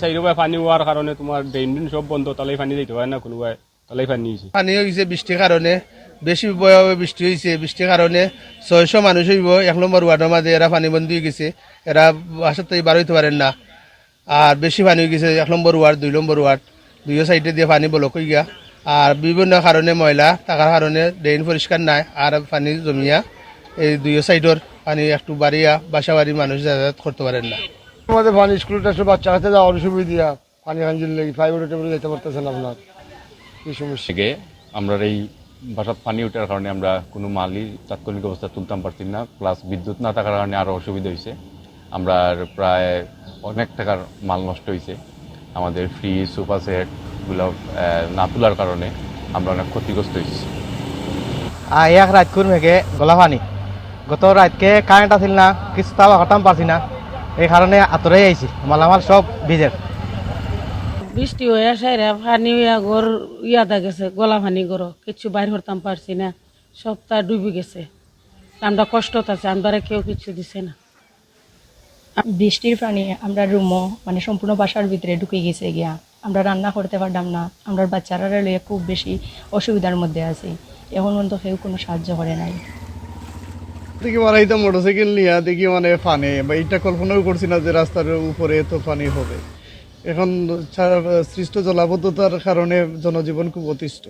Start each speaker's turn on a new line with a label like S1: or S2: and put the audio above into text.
S1: চাইরোবাই পানি হওয়ার কারণে তোমার ড্রেন সব বন্ধ, তালাই পানি যাইতে পারে না কোনোবাই, তালাই পানি হয়েছে।
S2: পানি হয়ে গেছে বৃষ্টির কারণে, বেশি ভয়াবহ বৃষ্টি হয়েছে। বৃষ্টির কারণে 600 মানুষ হইব 1 নম্বর ওয়ার্ডের মাঝে, এরা পানিবন্দী হয়ে গেছে, এরা বাসার থেকে বার হইতে পারেন না। আর বেশি পানি হয়ে গেছে 1 নম্বর ওয়ার্ড, 2 নম্বর ওয়ার্ড, দুইও সাইডে দিয়ে পানি ব্লক হয়ে গিয়া। আর বিভিন্ন কারণে ময়লা থাকার কারণে ড্রেন পরিষ্কার নাই, আর পানি জমিয়া এই দুইও সাইডের পানি একটু বাড়িয়া বাসা বাড়ির মানুষ যাতায়াত করতে পারেন না।
S3: আমাদের পানি স্কুলটা সব বাচ্চা কাছে যাওয়ার সুবিধা, পানি খাঞ্জিল লেগে প্রাইভেট যেতে পারতেছেন আপনার কি সমস্যা।
S4: থেকে আমরা এই বাসার পানি ওঠার কারণে আমরা কোনো মালই তাৎক্ষণিক অবস্থা তুলতাম পারছি না, প্লাস বিদ্যুৎ না থাকার কারণে আরও অসুবিধা হয়েছে। আমরা প্রায় অনেক টাকার মাল নষ্ট হয়েছে। আমাদের ফ্রিজ, সোফা সেটগুলো না তোলার কারণে আমরা অনেক ক্ষতিগ্রস্ত হয়েছি।
S5: এক রাত করে মেঘে গলা পানি, গত রাতকে কারেন্ট আসিল না, কিছু তাও হটাম পারছি না, এই কারণে আতরাই আইছি, মালামাল সব ভিজের।
S6: বৃষ্টি হয়ে সাইরা পানি হইয়া ঘর ইয়াদা গেছে, গলা পানি গড় কিছু বাইর করতাম পারছি না, সবটা ডুবে গেছে। আমরা কষ্ট আছে, আমরা কেউ কিছু দিছে না।
S7: বৃষ্টির পানি আমরা রুমও মানে সম্পূর্ণ বাসার ভিতরে ঢুকে গেছে গিয়া, আমরা রান্না করতে পারতাম না, আমরা বাচ্চারা লইয়া খুব বেশি অসুবিধার মধ্যে আছি। এখন পর্যন্ত কেউ কোনো সাহায্য করে নাই।
S3: দেখি মানে এই তো মোটরসাইকেল নিয়ে দেখি মানে পানি, বা এইটা কল্পনাও করছি না যে রাস্তার উপরে এত পানি হবে। এখন সৃষ্ট জলাবদ্ধতার কারণে জনজীবন খুব অতিষ্ঠ।